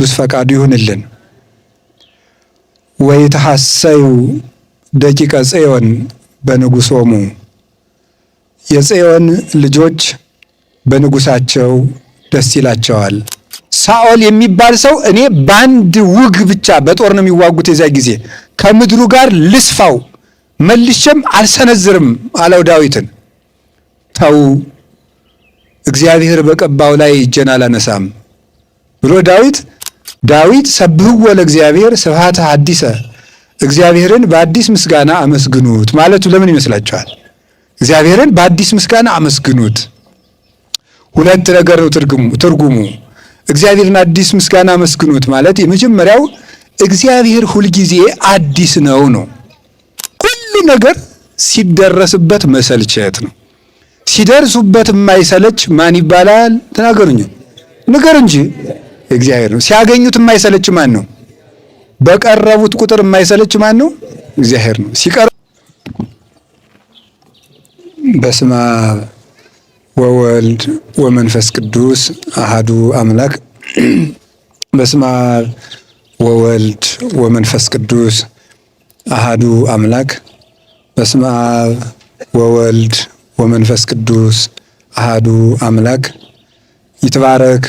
ቅዱስ ፈቃዱ ይሁንልን። ወይትሐሰዩ ደቂቀ ጽዮን በንጉሶሙ የጽዮን ልጆች በንጉሳቸው ደስ ይላቸዋል። ሳኦል የሚባል ሰው እኔ በአንድ ውግ ብቻ በጦር ነው የሚዋጉት የዚያ ጊዜ ከምድሩ ጋር ልስፋው መልሼም አልሰነዝርም አለው ዳዊትን። ተው እግዚአብሔር በቀባው ላይ እጄን አላነሳም ብሎ ዳዊት ሰብህዎ ለእግዚአብሔር ስብሐተ ሐዲሰ እግዚአብሔርን በአዲስ ምስጋና አመስግኑት ማለቱ ለምን ይመስላችኋል? እግዚአብሔርን በአዲስ ምስጋና አመስግኑት ሁለት ነገር ነው ትርጉሙ። እግዚአብሔርን አዲስ ምስጋና አመስግኑት ማለት የመጀመሪያው እግዚአብሔር ሁልጊዜ አዲስ ነው። ሁሉ ነገር ሲደረስበት መሰልቸት ነው። ሲደርሱበት የማይሰለች ማን ይባላል? ተናገሩኝ፣ ንገሩ እንጂ እግዚአብሔር ነው። ሲያገኙት የማይሰለች ማን ነው? በቀረቡት ቁጥር የማይሰለች ማን ነው? እግዚአብሔር ነው። በስመ አብ ወወልድ ወመንፈስ ቅዱስ አሃዱ አምላክ። በስመ አብ ወወልድ ወመንፈስ ቅዱስ አሃዱ አምላክ። በስመ አብ ወወልድ ወመንፈስ ቅዱስ አሃዱ አምላክ። ይትባረክ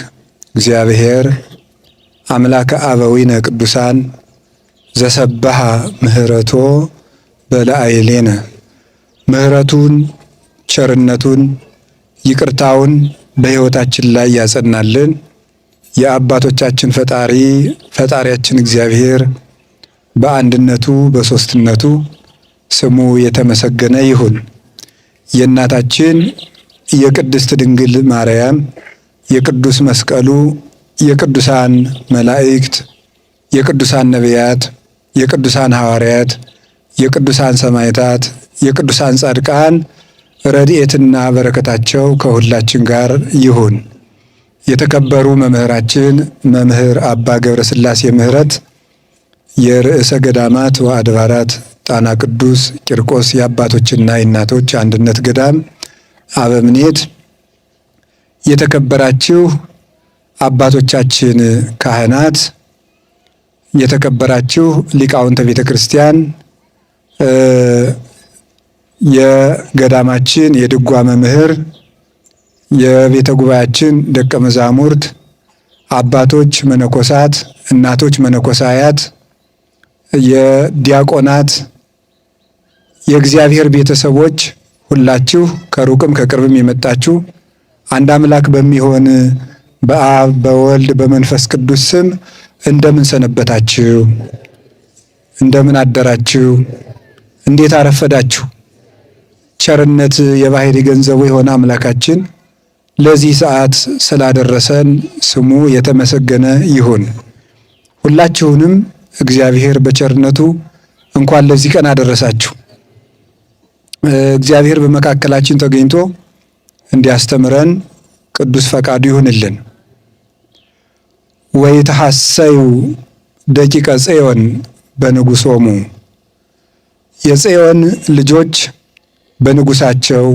እግዚአብሔር አምላከ አበዊነ ቅዱሳን ዘሰበሃ ምህረቶ በላዕሌነ ምህረቱን ቸርነቱን ይቅርታውን በሕይወታችን ላይ ያጸናልን የአባቶቻችን ፈጣሪያችን እግዚአብሔር በአንድነቱ በሦስትነቱ ስሙ የተመሰገነ ይሁን። የእናታችን የቅድስት ድንግል ማርያም የቅዱስ መስቀሉ የቅዱሳን መላእክት የቅዱሳን ነቢያት የቅዱሳን ሐዋርያት የቅዱሳን ሰማዕታት የቅዱሳን ጻድቃን ረድኤትና በረከታቸው ከሁላችን ጋር ይሁን። የተከበሩ መምህራችን መምህር አባ ገብረ ሥላሴ ምህረት የርዕሰ ገዳማት ወአድባራት ጣና ቅዱስ ቂርቆስ የአባቶችና የእናቶች አንድነት ገዳም አበምኔት፣ የተከበራችሁ አባቶቻችን ካህናት፣ የተከበራችሁ ሊቃውንተ ቤተ ክርስቲያን፣ የገዳማችን የድጓ መምህር፣ የቤተ ጉባኤያችን ደቀ መዛሙርት፣ አባቶች መነኮሳት፣ እናቶች መነኮሳያት፣ የዲያቆናት፣ የእግዚአብሔር ቤተሰቦች ሁላችሁ ከሩቅም ከቅርብም የመጣችሁ አንድ አምላክ በሚሆን በአብ በወልድ በመንፈስ ቅዱስ ስም እንደምን ሰነበታችሁ? እንደምን አደራችሁ? እንዴት አረፈዳችሁ? ቸርነት የባህሪ ገንዘቡ የሆነ አምላካችን ለዚህ ሰዓት ስላደረሰን ስሙ የተመሰገነ ይሁን። ሁላችሁንም እግዚአብሔር በቸርነቱ እንኳን ለዚህ ቀን አደረሳችሁ። እግዚአብሔር በመካከላችን ተገኝቶ እንዲያስተምረን ቅዱስ ፈቃዱ ይሁንልን። ወይትሐሰዩ ደቂቀ ጽዮን በንጉሶሙ የጽዮን ልጆች በንጉሳቸው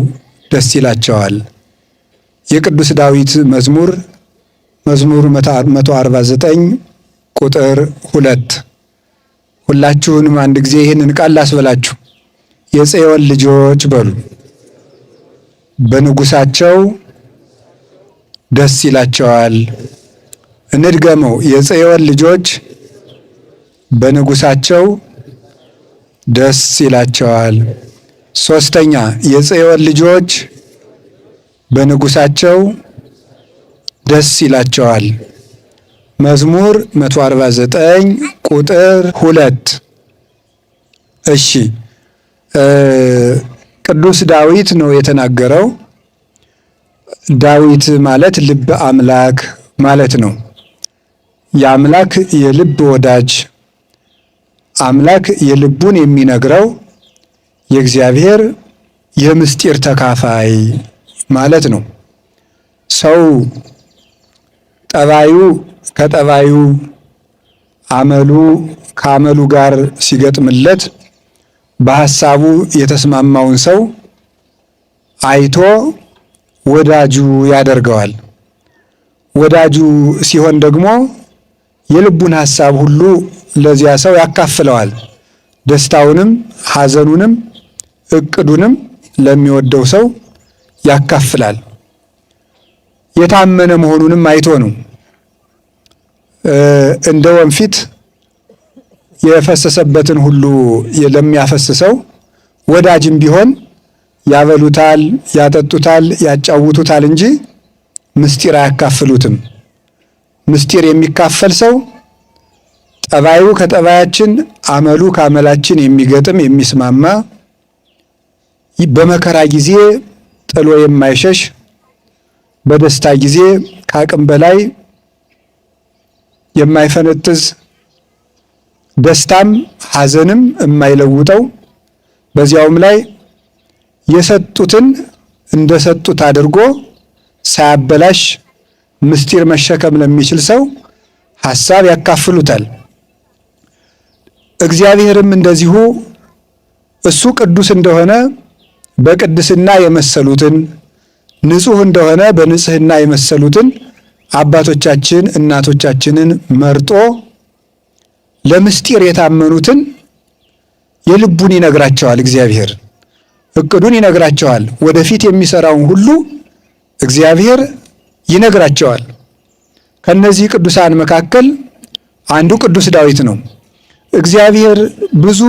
ደስ ይላቸዋል። የቅዱስ ዳዊት መዝሙር 149 ቁጥር 2። ሁላችሁንም አንድ ጊዜ ይህንን ቃል ላስበላችሁ። የጽዮን ልጆች በሉ። በንጉሳቸው ደስ ይላቸዋል። እንድገመው። የጽዮን ልጆች በንጉሳቸው ደስ ይላቸዋል። ሶስተኛ፣ የጽዮን ልጆች በንጉሳቸው ደስ ይላቸዋል። መዝሙር 149 ቁጥር 2። እሺ፣ ቅዱስ ዳዊት ነው የተናገረው። ዳዊት ማለት ልበ አምላክ ማለት ነው። የአምላክ የልብ ወዳጅ፣ አምላክ የልቡን የሚነግረው የእግዚአብሔር የምስጢር ተካፋይ ማለት ነው። ሰው ጠባዩ ከጠባዩ አመሉ ከአመሉ ጋር ሲገጥምለት በሐሳቡ የተስማማውን ሰው አይቶ ወዳጁ ያደርገዋል። ወዳጁ ሲሆን ደግሞ የልቡን ሐሳብ ሁሉ ለዚያ ሰው ያካፍለዋል። ደስታውንም ሐዘኑንም እቅዱንም ለሚወደው ሰው ያካፍላል። የታመነ መሆኑንም አይቶ ነው። እንደ ወንፊት የፈሰሰበትን ሁሉ ለሚያፈስሰው ወዳጅም ቢሆን ያበሉታል፣ ያጠጡታል፣ ያጫውቱታል እንጂ ምስጢር አያካፍሉትም። ምስጢር የሚካፈል ሰው ጠባዩ ከጠባያችን፣ አመሉ ከአመላችን የሚገጥም የሚስማማ፣ በመከራ ጊዜ ጥሎ የማይሸሽ፣ በደስታ ጊዜ ከአቅም በላይ የማይፈነጥዝ፣ ደስታም ሐዘንም የማይለውጠው፣ በዚያውም ላይ የሰጡትን እንደሰጡት አድርጎ ሳያበላሽ ምስጢር መሸከም ለሚችል ሰው ሐሳብ ያካፍሉታል። እግዚአብሔርም እንደዚሁ እሱ ቅዱስ እንደሆነ በቅድስና የመሰሉትን፣ ንጹሕ እንደሆነ በንጽሕና የመሰሉትን አባቶቻችን እናቶቻችንን መርጦ ለምስጢር የታመኑትን የልቡን ይነግራቸዋል። እግዚአብሔር እቅዱን ይነግራቸዋል። ወደፊት የሚሰራውን ሁሉ እግዚአብሔር ይነግራቸዋል። ከነዚህ ቅዱሳን መካከል አንዱ ቅዱስ ዳዊት ነው። እግዚአብሔር ብዙ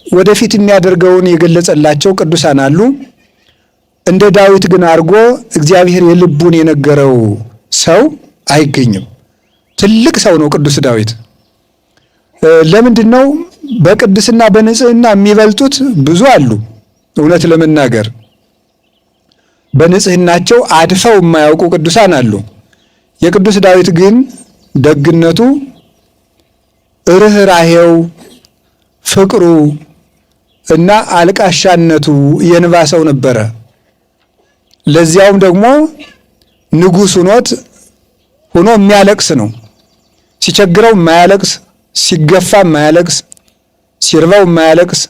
ወደፊት የሚያደርገውን የገለጸላቸው ቅዱሳን አሉ። እንደ ዳዊት ግን አድርጎ እግዚአብሔር የልቡን የነገረው ሰው አይገኝም። ትልቅ ሰው ነው ቅዱስ ዳዊት። ለምንድን ነው? በቅድስና በንጽህና የሚበልጡት ብዙ አሉ። እውነት ለመናገር በንጽህናቸው አድፈው የማያውቁ ቅዱሳን አሉ። የቅዱስ ዳዊት ግን ደግነቱ፣ ርኅራኄው፣ ፍቅሩ እና አልቃሻነቱ የንባ ሰው ነበረ። ለዚያውም ደግሞ ንጉሥ ሆኖ የሚያለቅስ ነው። ሲቸግረው የማያለቅስ፣ ሲገፋ የማያለቅስ፣ ሲርበው የማያለቅስ፣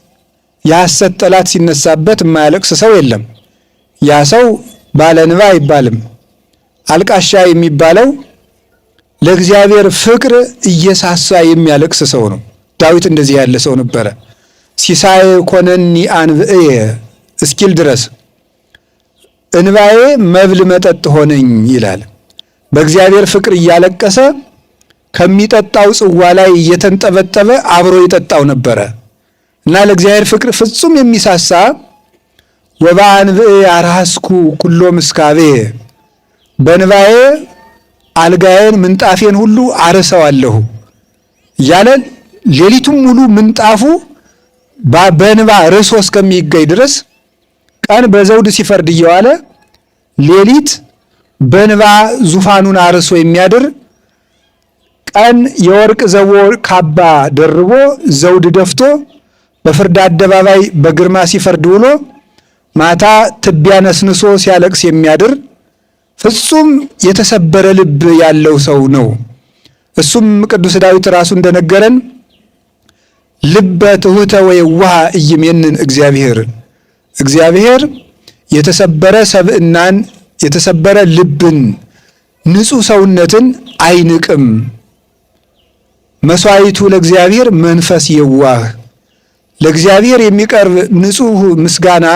የሐሰት ጠላት ሲነሳበት የማያለቅስ ሰው የለም። ያ ሰው ባለንባ አይባልም። አልቃሻ የሚባለው ለእግዚአብሔር ፍቅር እየሳሳ የሚያለቅስ ሰው ነው። ዳዊት እንደዚህ ያለ ሰው ነበረ። ሲሳይ ኮነኒ አንብዕየ እስኪል ድረስ እንባዬ መብል መጠጥ ሆነኝ ይላል። በእግዚአብሔር ፍቅር እያለቀሰ ከሚጠጣው ጽዋ ላይ እየተንጠበጠበ አብሮ ይጠጣው ነበረ እና ለእግዚአብሔር ፍቅር ፍጹም የሚሳሳ ወበአንብዕየ አርሐስኩ ኩሎ ምስካቤ፣ በንባዬ አልጋዬን ምንጣፌን ሁሉ አርሰዋለሁ እያለ ሌሊቱም ሙሉ ምንጣፉ በንባ ርሶ እስከሚገኝ ድረስ ቀን በዘውድ ሲፈርድ እየዋለ ሌሊት በንባ ዙፋኑን አርሶ የሚያድር፣ ቀን የወርቅ ዘቦ ካባ ደርቦ ዘውድ ደፍቶ በፍርድ አደባባይ በግርማ ሲፈርድ ውሎ ማታ ትቢያ ነስንሶ ሲያለቅስ የሚያድር ፍጹም የተሰበረ ልብ ያለው ሰው ነው። እሱም ቅዱስ ዳዊት ራሱ እንደነገረን ልበ ትሑተ ወየዋህ ኢይሜንን እግዚአብሔር የተሰበረ ሰብእናን የተሰበረ ልብን ንጹሕ ሰውነትን አይንቅም። መስዋዕቱ ለእግዚአብሔር መንፈስ የዋህ፣ ለእግዚአብሔር የሚቀርብ ንጹሕ ምስጋና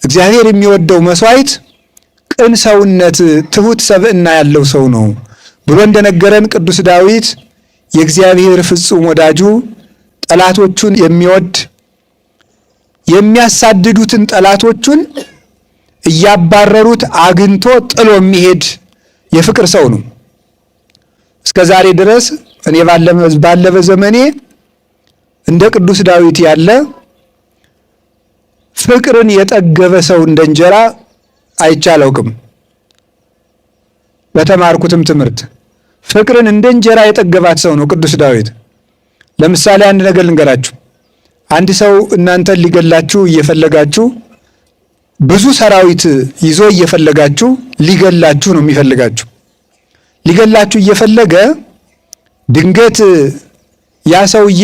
እግዚአብሔር የሚወደው መስዋዕት ቅን ሰውነት ትሑት ሰብእና ያለው ሰው ነው ብሎ እንደነገረን ቅዱስ ዳዊት የእግዚአብሔር ፍጹም ወዳጁ፣ ጠላቶቹን የሚወድ የሚያሳድዱትን ጠላቶቹን እያባረሩት አግኝቶ ጥሎ የሚሄድ የፍቅር ሰው ነው። እስከ ዛሬ ድረስ እኔ ባለበ ዘመኔ እንደ ቅዱስ ዳዊት ያለ ፍቅርን የጠገበ ሰው እንደ እንጀራ አይቼ አላውቅም። በተማርኩትም ትምህርት ፍቅርን እንደ እንጀራ የጠገባት ሰው ነው ቅዱስ ዳዊት። ለምሳሌ አንድ ነገር ልንገራችሁ። አንድ ሰው እናንተን ሊገላችሁ እየፈለጋችሁ ብዙ ሰራዊት ይዞ እየፈለጋችሁ ሊገላችሁ ነው የሚፈልጋችሁ። ሊገላችሁ እየፈለገ ድንገት ያ ሰውዬ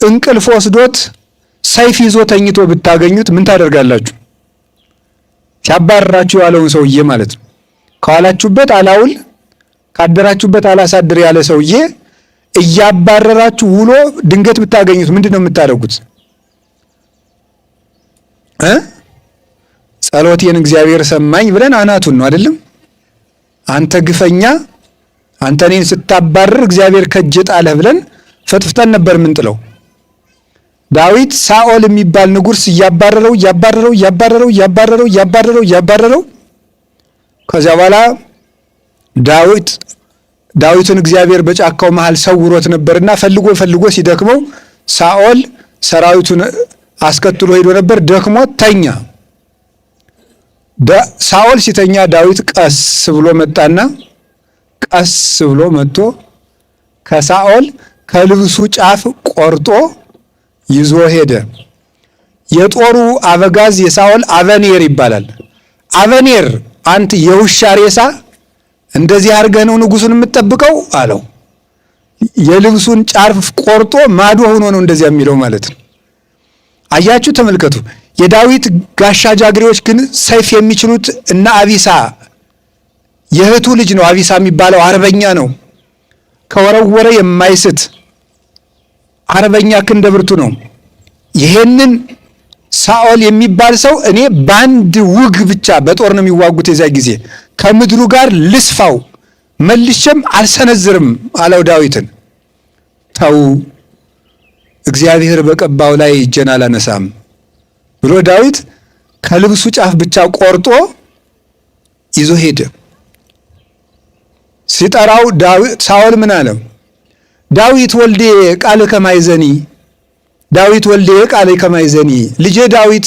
እንቅልፍ ወስዶት ሰይፍ ይዞ ተኝቶ ብታገኙት ምን ታደርጋላችሁ? ሲያባርራችሁ ያለውን ሰውዬ ማለት ነው። ከኋላችሁበት አላውል ካደራችሁበት አላሳድር ያለ ሰውዬ እያባረራችሁ ውሎ ድንገት ብታገኙት ምንድነው የምታደርጉት? ጸሎቴን እግዚአብሔር ሰማኝ ብለን አናቱን ነው አይደለም? አንተ ግፈኛ፣ አንተ እኔን ስታባረር እግዚአብሔር ከእጄ ጣለህ ብለን ፈጥፍተን ነበር ምንጥለው። ዳዊት ሳኦል የሚባል ንጉሥ እያባረረው ከዚያ በኋላ ዳዊትን እግዚአብሔር በጫካው መሃል ሰውሮት ነበርና ፈልጎ ሲደክመው ሳኦል ሰራዊቱን አስከትሎ ሄዶ ነበር። ደክሞት ተኛ። ሳኦል ሲተኛ ዳዊት ቀስ ብሎ መጥቶ ከሳኦል ከልብሱ ጫፍ ቆርጦ ይዞ ሄደ። የጦሩ አበጋዝ የሳኦል አበኔር ይባላል። አበኔር አንተ የውሻ ሬሳ እንደዚህ አድርገህ ነው ንጉሱን የምትጠብቀው አለው። የልብሱን ጫፍ ቆርጦ ማዶ ሆኖ ነው እንደዚያ የሚለው ማለት ነው። አያችሁ፣ ተመልከቱ። የዳዊት ጋሻ ጃግሬዎች ግን ሰይፍ የሚችሉት እና አቢሳ የእህቱ ልጅ ነው። አቢሳ የሚባለው አርበኛ ነው። ከወረወረ የማይስት አርበኛ ክንደ ብርቱ ነው። ይሄንን ሳኦል የሚባል ሰው እኔ በአንድ ውግ ብቻ በጦር ነው የሚዋጉት የዚያ ጊዜ ከምድሩ ጋር ልስፋው መልሼም አልሰነዝርም አለው ዳዊትን። ተው እግዚአብሔር በቀባው ላይ እጄን አላነሳም ብሎ ዳዊት ከልብሱ ጫፍ ብቻ ቆርጦ ይዞ ሄደ። ሲጠራው ሳኦል ምን አለው? ዳዊት ወልዴ ቃል ከማይዘኒ ልጄ ዳዊት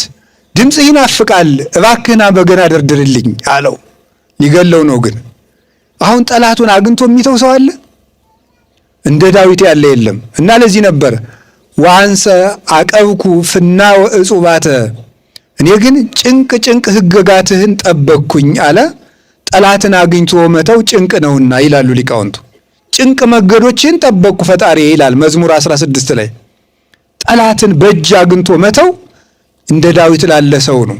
ድምፅህ ይናፍቃል፣ እባክህና በገና ደርድርልኝ አለው። ሊገለው ነው ግን አሁን ጠላቱን አግኝቶ የሚተው ሰው አለ? እንደ ዳዊት ያለ የለም። እና ለዚህ ነበር ወአንሰ አቀብኩ ፍና ወእጹባተ፣ እኔ ግን ጭንቅ ሕግጋትህን ጠበቅኩኝ አለ። ጠላትን አግኝቶ መተው ጭንቅ ነውና ይላሉ ሊቃውንቱ። ጭንቅ መንገዶችን ጠበቅኩ ፈጣሪ ይላል መዝሙር 16 ላይ። ጠላትን በእጅ አግኝቶ መተው እንደ ዳዊት ላለ ሰው ነው።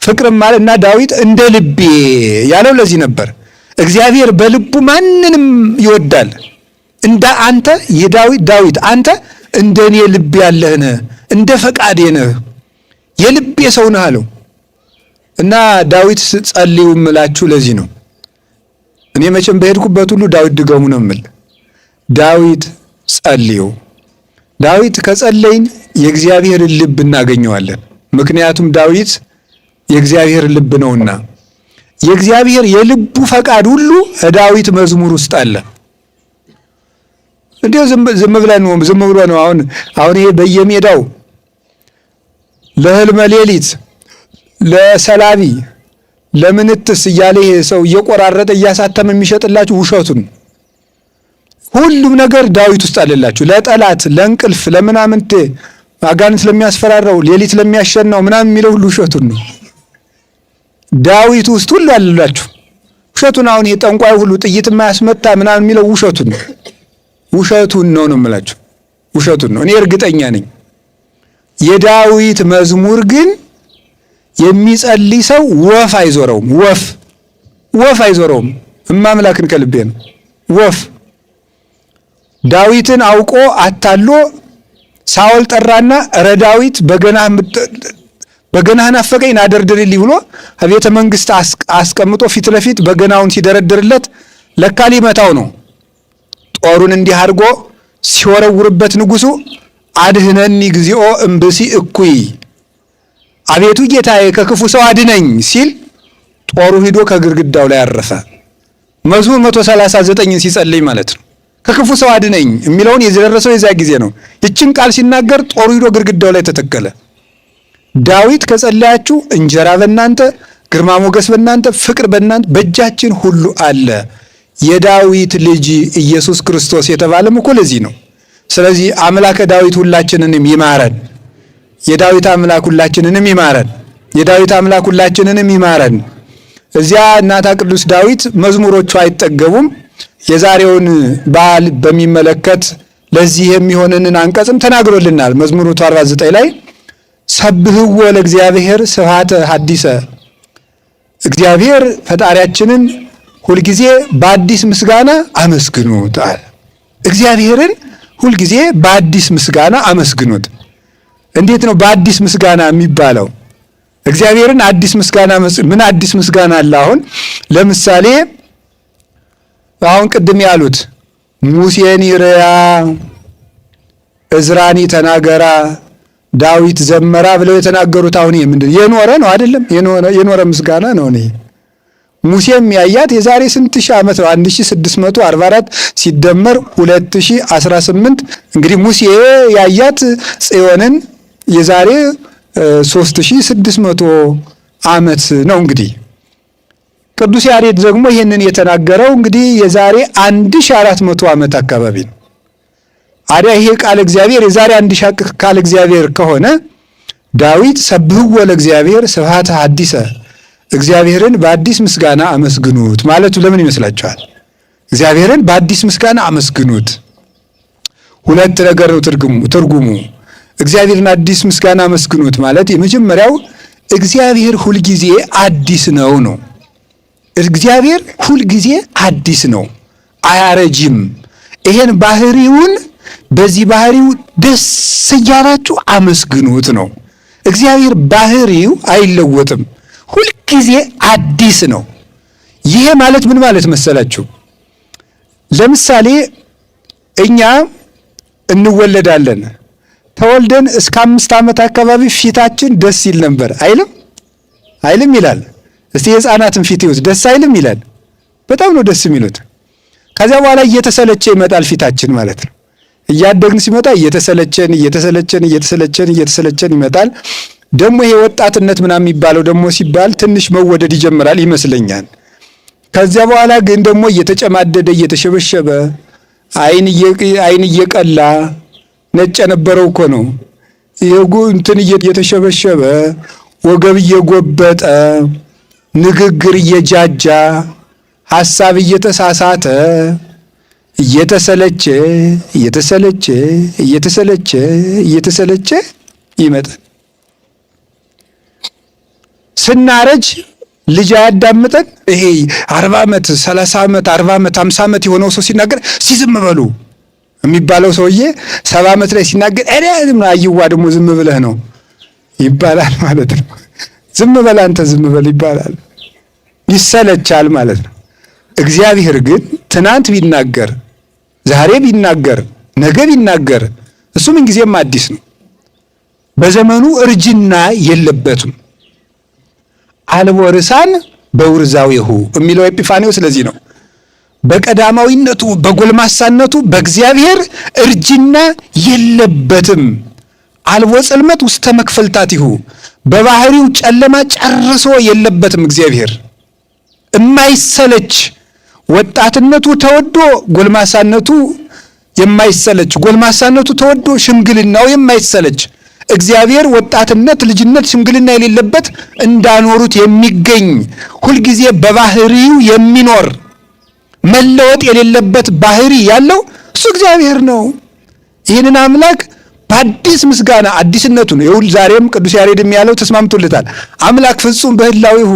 ፍቅርም ማለትና ዳዊት እንደ ልቤ ያለው ለዚህ ነበር። እግዚአብሔር በልቡ ማንንም ይወዳል። እንደ አንተ ዳዊት አንተ እንደኔ ልብ ያለህ ነህ፣ እንደ ፈቃዴ ነህ፣ የልቤ ሰው ነህ አለው። እና ዳዊት ጸልዩ እምላችሁ ለዚህ ነው። እኔ መቼም በሄድኩበት ሁሉ ዳዊት ድገሙ ነው የምል። ዳዊት ጸልዩ። ዳዊት ከጸለይን የእግዚአብሔርን ልብ እናገኘዋለን። ምክንያቱም ዳዊት የእግዚአብሔር ልብ ነውና የእግዚአብሔር የልቡ ፈቃድ ሁሉ ዳዊት መዝሙር ውስጥ አለ። እንዴው ዝም ብሎ ነው። አሁን ይሄ በየሜዳው ለህልመ ሌሊት ለሰላቢ ለምንትስ እያለ ይሄ ሰው እየቆራረጠ እያሳተመ የሚሸጥላችሁ ውሸቱን። ሁሉም ነገር ዳዊት ውስጥ አለላችሁ። ለጠላት ለእንቅልፍ ለምናምንቴ አጋንንት ለሚያስፈራራው ሌሊት ለሚያሸናው ምናምን የሚለው ሁሉ ውሸቱን ነው። ዳዊት ውስጥ ሁሉ አለላችሁ ውሸቱን። አሁን ይሄ ጠንቋይ ሁሉ ጥይት የማያስመታ ምናምን የሚለው ውሸቱን ነው። ውሸቱን ነው የምላችሁ፣ ውሸቱን ነው። እኔ እርግጠኛ ነኝ። የዳዊት መዝሙር ግን የሚጸልይ ሰው ወፍ አይዞረውም። ወፍ አይዞረውም። እማምላክን ከልቤ ነው። ወፍ ዳዊትን አውቆ አታሎ ሳኦል ጠራና እረ ዳዊት በገናህን አፈቀኝ ናደርድርልኝ ብሎ ቤተ መንግስት አስቀምጦ ፊት ለፊት በገናውን ሲደረድርለት ለካ ሊመታው ነው። ጦሩን እንዲህ አድርጎ ሲወረውርበት ንጉሱ አድህነኒ እግዚኦ እምብሲ እኩይ፣ አቤቱ ጌታዬ ከክፉ ሰው አድነኝ ሲል ጦሩ ሂዶ ከግድግዳው ላይ አረፈ። መዝሙር 139ን ሲጸልይ ማለት ነው። ከክፉ ሰው አድነኝ የሚለውን የደረሰው የዛ ጊዜ ነው። ይችን ቃል ሲናገር ጦሩ ሂዶ ግድግዳው ላይ ተተከለ። ዳዊት ከጸለያችሁ እንጀራ በእናንተ፣ ግርማ ሞገስ በእናንተ፣ ፍቅር በእናንተ በእጃችን ሁሉ አለ። የዳዊት ልጅ ኢየሱስ ክርስቶስ የተባለም እኮ ለዚህ ነው። ስለዚህ አምላከ ዳዊት ሁላችንንም ይማረን። የዳዊት አምላክ ሁላችንንም ይማረን። የዳዊት አምላክ ሁላችንንም ይማረን። እዚያ እናታ ቅዱስ ዳዊት መዝሙሮቹ አይጠገቡም። የዛሬውን በዓል በሚመለከት ለዚህ የሚሆንንን አንቀጽም ተናግሮልናል። መዝሙር 149 ላይ ሰብህዎ ለእግዚአብሔር ስብሐተ ሐዲሰ፣ እግዚአብሔር ፈጣሪያችንን ሁልጊዜ በአዲስ ምስጋና አመስግኑት አለ። እግዚአብሔርን ሁልጊዜ በአዲስ ምስጋና አመስግኑት። እንዴት ነው በአዲስ ምስጋና የሚባለው? እግዚአብሔርን አዲስ ምስጋና ምን አዲስ ምስጋና አለ? አሁን ለምሳሌ አሁን ቅድም ያሉት ሙሴን ይርያ፣ እዝራኒ ተናገራ፣ ዳዊት ዘመራ ብለው የተናገሩት አሁን ምንድን የኖረ ነው አይደለም? የኖረ ምስጋና ነው። እኔ ሙሴም ያያት የዛሬ ስንት ሺህ ዓመት ነው? 1644 ሲደመር 2018 እንግዲህ ሙሴ ያያት ጽዮንን የዛሬ 3600 ዓመት ነው። እንግዲህ ቅዱስ ያሬድ ደግሞ ይህንን የተናገረው እንግዲህ የዛሬ 1400 ዓመት አካባቢ ነው። አዲያ ይሄ ቃል እግዚአብሔር የዛሬ 1000 ቃል እግዚአብሔር ከሆነ ዳዊት ሰብህዎ ለእግዚአብሔር ስብሐተ ሐዲሰ እግዚአብሔርን በአዲስ ምስጋና አመስግኑት ማለቱ ለምን ይመስላችኋል? እግዚአብሔርን በአዲስ ምስጋና አመስግኑት ሁለት ነገር ነው ትርጉሙ። እግዚአብሔርን አዲስ ምስጋና አመስግኑት ማለት የመጀመሪያው እግዚአብሔር ሁልጊዜ አዲስ ነው ነው። እግዚአብሔር ሁልጊዜ አዲስ ነው፣ አያረጅም። ይሄን ባህሪውን በዚህ ባህሪው ደስ እያላችሁ አመስግኑት ነው። እግዚአብሔር ባህሪው አይለወጥም፣ ሁልጊዜ አዲስ ነው። ይሄ ማለት ምን ማለት መሰላችሁ? ለምሳሌ እኛ እንወለዳለን። ተወልደን እስከ 5 ዓመት አካባቢ ፊታችን ደስ ይል ነበር አይልም ይላል። እስቲ የሕፃናትን ፊት ይውት ደስ አይልም ይላል። በጣም ነው ደስ የሚሉት። ከዚያ በኋላ እየተሰለቸ ይመጣል ፊታችን ማለት ነው። እያደግን ሲመጣ እየተሰለቸን ይመጣል። ደግሞ ይሄ ወጣትነት ምናምን የሚባለው ደግሞ ሲባል ትንሽ መወደድ ይጀምራል ይመስለኛል። ከዚያ በኋላ ግን ደግሞ እየተጨማደደ እየተሸበሸበ አይን እየቀላ ነጭ የነበረው እኮ ነው እንትን እየተሸበሸበ ወገብ እየጎበጠ ንግግር እየጃጃ ሐሳብ እየተሳሳተ እየተሰለቸ ይመጣል። ስናረጅ ልጅ አያዳምጠን። ይሄ 40 ዓመት 30 ዓመት 40 ዓመት 50 ዓመት የሆነው ሰው ሲናገር ዝም በሉ የሚባለው ሰውዬ 70 ዓመት ላይ ሲናገር አይዋ ደግሞ ዝም ብለህ ነው ይባላል ማለት ነው። ዝም በል አንተ ዝም በል ይባላል። ይሰለቻል ማለት ነው። እግዚአብሔር ግን ትናንት ቢናገር፣ ዛሬ ቢናገር፣ ነገ ቢናገር እሱ ምን ጊዜም አዲስ ነው። በዘመኑ እርጅና የለበትም። አልቦ ርሳን በውርዛዊሁ የሚለው ኤጲፋኒው ስለዚህ ነው። በቀዳማዊነቱ በጎልማሳነቱ በእግዚአብሔር እርጅና የለበትም። አልቦ ጽልመት ውስተ መክፈልታቲሁ በባህሪው ጨለማ ጨርሶ የለበትም። እግዚአብሔር የማይሰለች ወጣትነቱ ተወዶ ጎልማሳነቱ የማይሰለች፣ ጎልማሳነቱ ተወዶ ሽምግልናው የማይሰለች እግዚአብሔር ወጣትነት፣ ልጅነት፣ ሽምግልና የሌለበት እንዳኖሩት የሚገኝ ሁልጊዜ በባህሪው የሚኖር መለወጥ የሌለበት ባህሪ ያለው እሱ እግዚአብሔር ነው። ይህንን አምላክ በአዲስ ምስጋና አዲስነቱ ነው። ይሁን ዛሬም ቅዱስ ያሬድም ያለው ተስማምቶለታል። አምላክ ፍጹም በህላዊሁ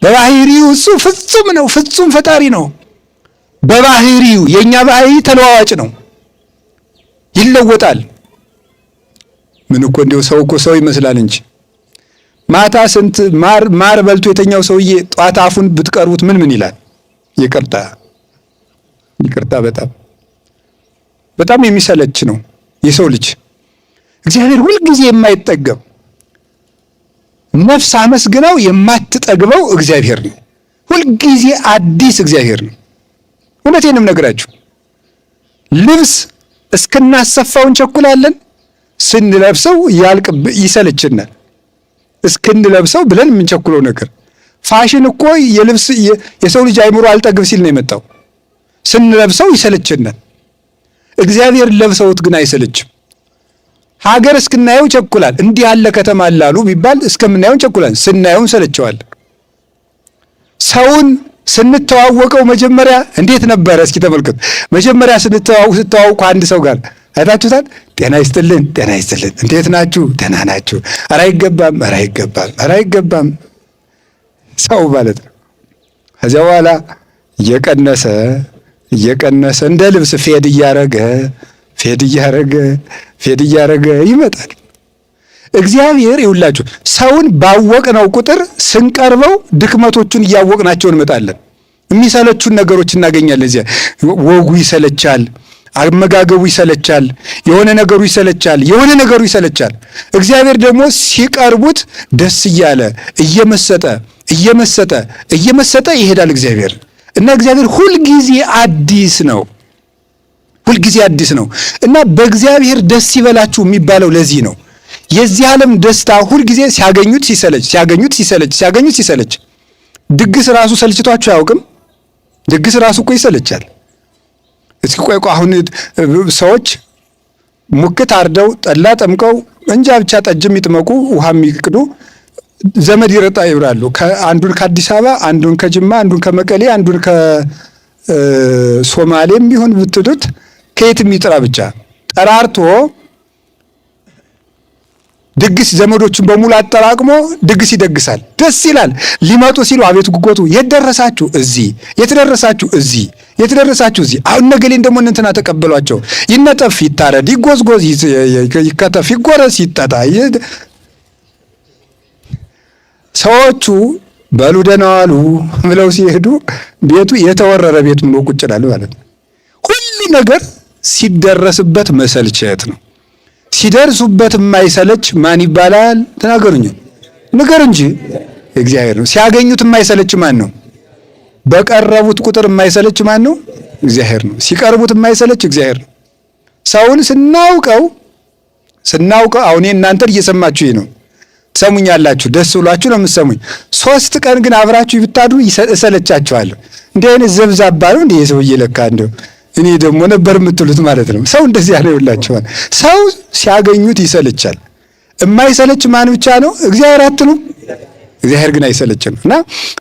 በባህሪው እሱ ፍጹም ነው፣ ፍጹም ፈጣሪ ነው። በባህሪው የኛ ባህሪ ተለዋዋጭ ነው፣ ይለወጣል። ምን እኮ እንደው ሰው እኮ ሰው ይመስላል እንጂ ማታ ስንት ማር በልቶ የተኛው ሰውዬ ጧት አፉን ብትቀርቡት ምን ይላል? ይቅርታ በጣም የሚሰለች ነው የሰው ልጅ። እግዚአብሔር ሁልጊዜ የማይጠገብ ነፍስ አመስግነው የማትጠግበው እግዚአብሔር ነው። ሁልጊዜ አዲስ እግዚአብሔር ነው። እውነቴንም ነግራችሁ ልብስ እስክናሰፋው እንቸኩላለን፣ ስንለብሰው ይሰለችናል። እስክንለብሰው ብለን የምንቸኩለው ነገር ፋሽን እኮ የልብስ የሰው ልጅ አይምሮ አልጠግብ ሲል ነው የመጣው። ስንለብሰው ይሰለችናል። እግዚአብሔር ለብሰውት ግን አይሰለችም። ሀገር እስክናየው ቸኩላል። እንዲህ ያለ ከተማ አላሉ ቢባል እስከምናየው ቸኩላል፣ ስናየው ሰለቸዋል። ሰውን ስንተዋወቀው መጀመሪያ እንዴት ነበረ? እስኪ ተመልከቱ። መጀመሪያ ስትተዋወቁ አንድ ሰው ጋር አይታችሁታል? ጤና ይስጥልን፣ እንዴት ናችሁ? ደህና ናችሁ? ኧረ አይገባም፣ ሰው ማለት ነው። ከዚያ በኋላ እየቀነሰ እንደ ልብስ ፌድ እያረገ ይመጣል። እግዚአብሔር ይውላችሁ ሰውን ባወቅነው ቁጥር ስንቀርበው ድክመቶቹን እያወቅናቸው እንመጣለን። የሚሰለቹን ነገሮች እናገኛለን። እዚያ ወጉ ይሰለቻል፣ አመጋገቡ ይሰለቻል፣ የሆነ ነገሩ ይሰለቻል። እግዚአብሔር ደግሞ ሲቀርቡት ደስ እያለ እየመሰጠ ይሄዳል እግዚአብሔር እና እግዚአብሔር ሁልጊዜ አዲስ ነው እና በእግዚአብሔር ደስ ይበላችሁ የሚባለው ለዚህ ነው። የዚህ ዓለም ደስታ ሁልጊዜ ሲያገኙት ሲሰለች። ድግስ ራሱ ሰልችቷችሁ አያውቅም? ድግስ ራሱ እኮ ይሰለቻል። እስኪ ቆይ አሁን ሰዎች ሙክት አርደው ጠላ ጠምቀው እንጃ ብቻ ጠጅም ይጥመቁ ውሃም ይቅዱ ዘመድ ይብራሉ። አንዱን ከአዲስ አበባ፣ አንዱን ከጅማ፣ አንዱን ከመቀሌ፣ አንዱን ከሶማሌም ቢሆን ብትሉት ከየትም ይጥራ ብቻ ጠራርቶ ድግስ ዘመዶችን በሙሉ አጠራቅሞ ድግስ ይደግሳል። ደስ ይላል። ሊመጡ ሲሉ አቤት ጉጎቱ የደረሳችሁ እዚህ አሁን ነገሌን ደግሞ እንትና ተቀበሏቸው። ይነጠፍ፣ ይታረድ፣ ይጎዝጎዝ፣ ይከተፍ፣ ይጎረስ፣ ይጠጣ። ሰዎቹ በሉ ደህና ዋሉ ብለው ሲሄዱ ቤቱ የተወረረ ቤት ሆኖ ቁጭ ይላል ማለት ነው። ሁሉ ነገር ሲደረስበት መሰልቸት ነው። ሲደርሱበት የማይሰለች ማን ይባላል? ተናገሩኝ፣ ንገር እንጂ እግዚአብሔር ነው። ሲያገኙት የማይሰለች ማን ነው? በቀረቡት ቁጥር የማይሰለች ማን ነው? እግዚአብሔር ነው። ሲቀርቡት የማይሰለች እግዚአብሔር ነው። ሰውን ስናውቀው አሁን እናንተን እየሰማችሁ ነው፣ ትሰሙኛላችሁ፣ ደስ ብሏችሁ ነው የምትሰሙኝ። 3 ቀን ግን አብራችሁ ብታድሩ እሰለቻችኋለሁ። እንዲህ አይነት ዘብዛባ ነው እንዲህ የሰውዬ ለካ እንደው እኔ ደግሞ ነበር የምትሉት ማለት ነው። ሰው እንደዚህ ያለ ይውላችኋል። ሰው ሲያገኙት ይሰለቻል። የማይሰለች ማን ብቻ ነው? እግዚአብሔር አትሉም? እግዚአብሔር ግን አይሰለችም። እና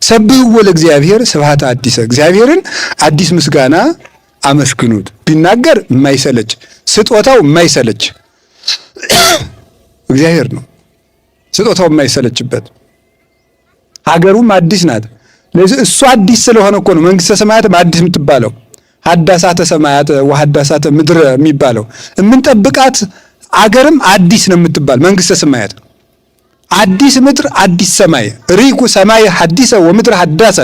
ሰብሕዎ ለእግዚአብሔር ስብሐተ አዲሰ፣ እግዚአብሔርን አዲስ ምስጋና አመስግኑት። ቢናገር የማይሰለች ስጦታው የማይሰለች እግዚአብሔር ነው። ስጦታው የማይሰለችበት ሀገሩም አዲስ ናት። ለዚህ እሱ አዲስ ስለሆነ እኮ ነው መንግስተ ሰማያትም አዲስ የምትባለው። ሐዳሳተ ሰማያት ወሐዳሳተ ምድር የሚባለው የምንጠብቃት አገርም አዲስ ነው የምትባል መንግስተ ሰማያት። አዲስ ምድር አዲስ ሰማይ ሪኩ ሰማይ ሐዲሰ ወምድር ሐዳሰ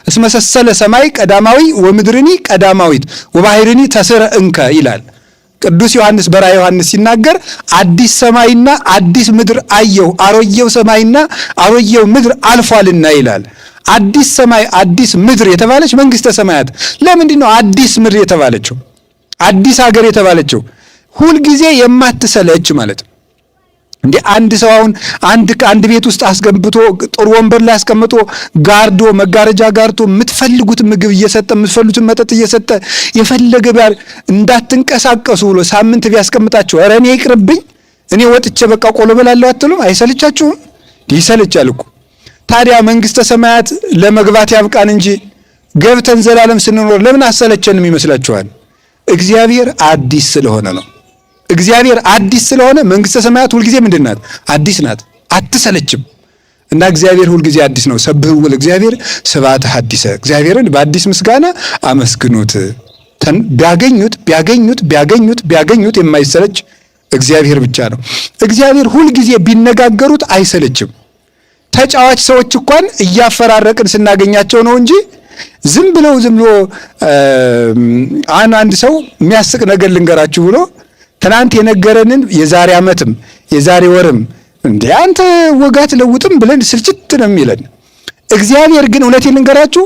እስመሰሰለ ሰማይ ቀዳማዊ ወምድርኒ ቀዳማዊት ወባሕርኒ ተስረ እንከ ይላል ቅዱስ ዮሐንስ በራእየ ዮሐንስ ሲናገር አዲስ ሰማይና አዲስ ምድር አየሁ፣ አሮጌው ሰማይና አሮጌው ምድር አልፏልና ይላል። አዲስ ሰማይ አዲስ ምድር የተባለች መንግስተ ሰማያት ለምንድን ነው አዲስ ምድር የተባለችው? አዲስ ሀገር የተባለችው ሁልጊዜ የማትሰለች ማለት ነው። እንዴ አንድ ሰው አሁን አንድ ቤት ውስጥ አስገብቶ ጥሩ ወንበር ላይ አስቀምጦ ጋርዶ መጋረጃ ጋርቶ የምትፈልጉት ምግብ እየሰጠ የምትፈልጉትን መጠጥ እየሰጠ የፈለገ ቢያር እንዳትንቀሳቀሱ ብሎ ሳምንት ቢያስቀምጣችሁ ኧረ እኔ ይቅርብኝ እኔ ወጥቼ በቃ ቆሎ በላለሁ አትሉም? አይሰልቻችሁም? ይሰልቻል እኮ። ታዲያ መንግስተ ሰማያት ለመግባት ያብቃን እንጂ ገብተን ዘላለም ስንኖር ለምን አሰለቸንም ይመስላችኋል? እግዚአብሔር አዲስ ስለሆነ ነው። እግዚአብሔር አዲስ ስለሆነ መንግስተ ሰማያት ሁልጊዜ ምንድን ናት? አዲስ ናት፣ አትሰለችም። እና እግዚአብሔር ሁልጊዜ አዲስ ነው። ሰብሕዎ ለእግዚአብሔር ስብሐተ ሐዲሰ፣ እግዚአብሔርን በአዲስ ምስጋና አመስግኑት። ቢያገኙት የማይሰለች እግዚአብሔር ብቻ ነው። እግዚአብሔር ሁልጊዜ ቢነጋገሩት አይሰለችም። ተጫዋች ሰዎች እንኳን እያፈራረቅን ስናገኛቸው ነው እንጂ ዝም ብሎ አንድ ሰው የሚያስቅ ነገር ልንገራችሁ ብሎ ትናንት የነገረንን የዛሬ ዓመትም የዛሬ ወርም እንዴ አንተ ወጋት ለውጥም ብለን ስልችት ነው የሚለን። እግዚአብሔር ግን እውነቴን ልንገራችሁ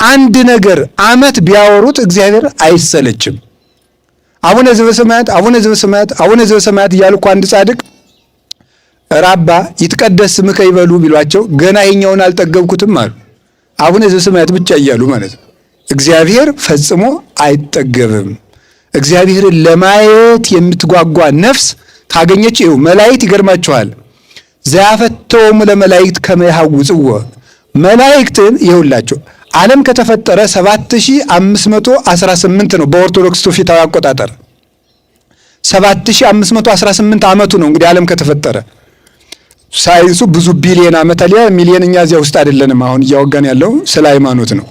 አንድ ነገር ዓመት ቢያወሩት እግዚአብሔር አይሰለችም። አቡነ ዘበሰማያት እያሉ እኮ አንድ ጻድቅ ራባ ይትቀደስ ስምከ ይበሉ ቢሏቸው ገና ይኸኛውን አልጠገብኩትም አሉ። አቡነ ዘበሰማያት ብቻ እያሉ ማለት ነው። እግዚአብሔር ፈጽሞ አይጠገብም። እግዚአብሔርን ለማየት የምትጓጓ ነፍስ ካገኘች ይኸው መላእክት ይገርማቸዋል። ዘያፈተውም ለመላእክት ከመ ይሐውጽዎ መላእክትን ይኸውላቸው ዓለም ከተፈጠረ 7518 ነው በኦርቶዶክስ ትውፊታዊ አቆጣጠር 7518 ዓመቱ ነው እንግዲህ ዓለም ከተፈጠረ። ሳይንሱ ብዙ ቢሊየን ዓመት አለ ሚሊየን፣ እኛ እዚያ ውስጥ አይደለንም። አሁን እያወጋን ያለው ስለ ሃይማኖት ነው።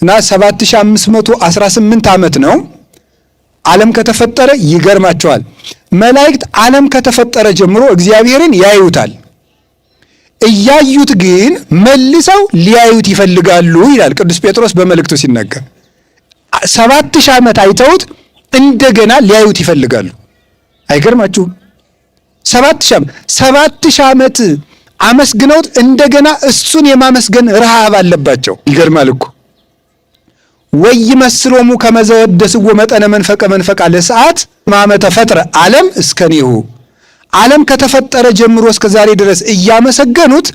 እና 7518 ዓመት ነው ዓለም ከተፈጠረ። ይገርማቸዋል። መላእክት ዓለም ከተፈጠረ ጀምሮ እግዚአብሔርን ያዩታል። እያዩት ግን መልሰው ሊያዩት ይፈልጋሉ ይላል ቅዱስ ጴጥሮስ በመልእክቱ ሲናገር። 7000 ዓመት አይተውት እንደገና ሊያዩት ይፈልጋሉ። አይገርማችሁም? 7000 ዓመት አመስግነውት እንደገና እሱን የማመስገን ረሃብ አለባቸው። ይገርማል እኮ። ወይመስሎሙ ከመ ዘወደስዎ መጠነ መንፈቀ ለሰዓት ማመተ ፈጥረ ዓለም እስከኔሁ። ዓለም ከተፈጠረ ጀምሮ እስከ ዛሬ ድረስ እያመሰገኑት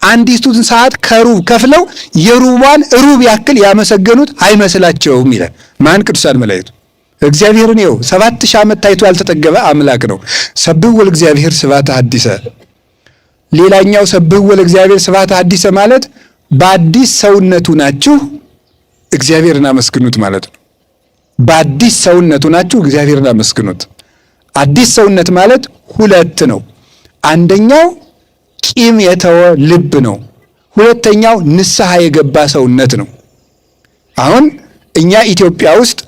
አንዲቱን ሰዓት ከሩብ ከፍለው የሩቧን ሩብ ያክል ያመሰገኑት አይመስላቸውም ይላል። ማን? ቅዱሳን መላእክቱ። እግዚአብሔርን ይኸው 7000 ዓመት ታይቶ ያልተጠገበ አምላክ ነው። ሰብሕዎ ለእግዚአብሔር ስብሐተ ሐዲሰ። ሌላኛው ሰብሕዎ ለእግዚአብሔር ስብሐተ ሐዲሰ ማለት በአዲስ ሰውነቱ ናችሁ እግዚአብሔርን አመስግኑት ማለት ነው። በአዲስ ሰውነቱ ናችሁ እግዚአብሔርን አመስግኑት። አዲስ ሰውነት ማለት ሁለት ነው። አንደኛው ቂም የተወ ልብ ነው። ሁለተኛው ንስሐ የገባ ሰውነት ነው። አሁን እኛ ኢትዮጵያ ውስጥ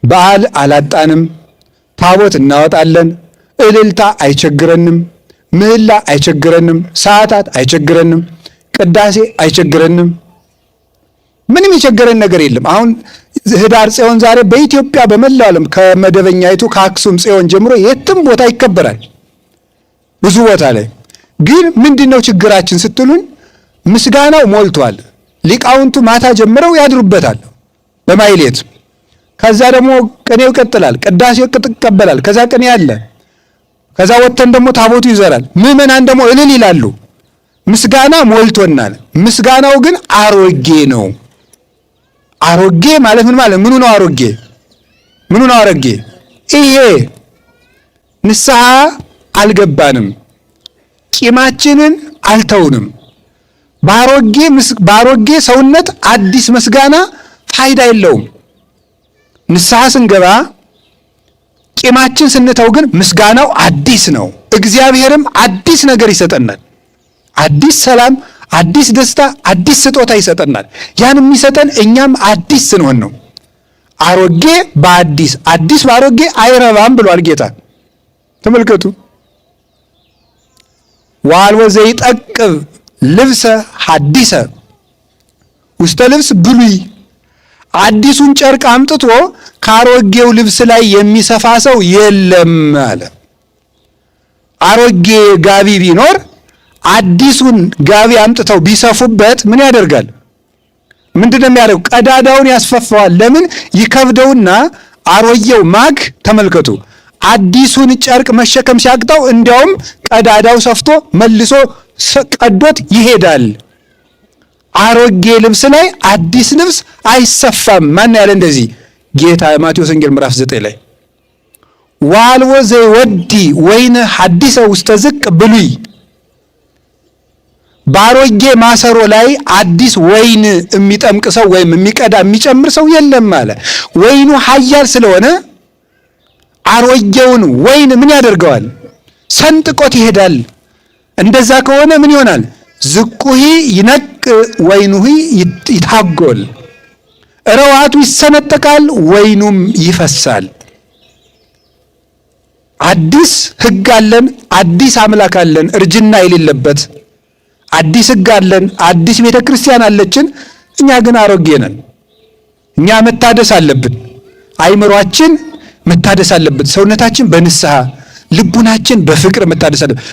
በዓል አላጣንም። ታቦት እናወጣለን። እልልታ አይቸግረንም። ምህላ አይቸግረንም። ሰዓታት አይቸግረንም። ቅዳሴ አይቸግረንም። ምንም የቸገረን ነገር የለም። አሁን ህዳር ጽዮን ዛሬ በኢትዮጵያ በመላው ዓለም ከመደበኛይቱ ከአክሱም ጽዮን ጀምሮ የትም ቦታ ይከበራል። ብዙ ቦታ ላይ ግን ምንድነው ችግራችን ስትሉን፣ ምስጋናው ሞልቷል። ሊቃውንቱ ማታ ጀምረው ያድሩበታል በማይሌት። ከዛ ደግሞ ቅኔው ይቀጥላል፣ ቅዳሴው ይቀበላል። ከዛ ቅኔ አለ። ከዛ ወተን ደግሞ ታቦቱ ይዘራል። ምዕመናን ደግሞ እልል ይላሉ። ምስጋና ሞልቶናል። ምስጋናው ግን አሮጌ ነው። አሮጌ ማለት ምን ማለት? ምኑ ነው አሮጌ? ምኑ ነው አሮጌ? ይሄ ንስሐ አልገባንም፣ ቂማችንን አልተውንም። ባሮጌ ሰውነት አዲስ ምስጋና ፋይዳ የለውም። ንስሐ ስንገባ ቂማችን ስንተው ግን ምስጋናው አዲስ ነው። እግዚአብሔርም አዲስ ነገር ይሰጠናል። አዲስ ሰላም፣ አዲስ ደስታ፣ አዲስ ስጦታ ይሰጠናል። ያን የሚሰጠን እኛም አዲስ ስንሆን ነው። አሮጌ በአዲስ አዲስ በአሮጌ አይረባም ብሏል ጌታ። ተመልከቱ። ወአልቦ ዘይጠቅብ ልብሰ ሐዲሰ ውስተ ልብስ ብሉይ። አዲሱን ጨርቅ አምጥቶ ከአሮጌው ልብስ ላይ የሚሰፋ ሰው የለም አለ። አሮጌ ጋቢ ቢኖር አዲሱን ጋቢ አምጥተው ቢሰፉበት ምን ያደርጋል? ምንድነው የሚያደርገው? ቀዳዳውን ያስፈፋዋል። ለምን? ይከብደውና አሮጌው ማግ ተመልከቱ፣ አዲሱን ጨርቅ መሸከም ሲያቅተው እንዲያውም ቀዳዳው ሰፍቶ መልሶ ቀዶት ይሄዳል። አሮጌ ልብስ ላይ አዲስ ልብስ አይሰፋም። ማን ያለ እንደዚህ? ጌታ። ማቴዎስ ወንጌል ምዕራፍ 9 ላይ ወአልቦ ዘይወዲ ወይነ ሐዲሰ ውስተ ዝቅ ብሉይ። በአሮጌ ማሰሮ ላይ አዲስ ወይን የሚጠምቅ ሰው ወይም የሚቀዳ የሚጨምር ሰው የለም አለ። ወይኑ ኃያል ስለሆነ አሮጌውን ወይን ምን ያደርገዋል? ሰንጥቆት ይሄዳል። እንደዛ ከሆነ ምን ይሆናል? ዝቁሂ ይነቅ ወይኑሂ ይታጎል። ረዋቱ ይሰነጠቃል፣ ወይኑም ይፈሳል። አዲስ ሕግ አለን፣ አዲስ አምላክ አለን፣ እርጅና የሌለበት አዲስ ሕግ አለን፣ አዲስ ቤተ ክርስቲያን አለችን። እኛ ግን አሮጌ ነን። እኛ መታደስ አለብን። አይምሯችን መታደስ አለበት። ሰውነታችን በንስሐ ልቡናችን በፍቅር መታደስ አለበት።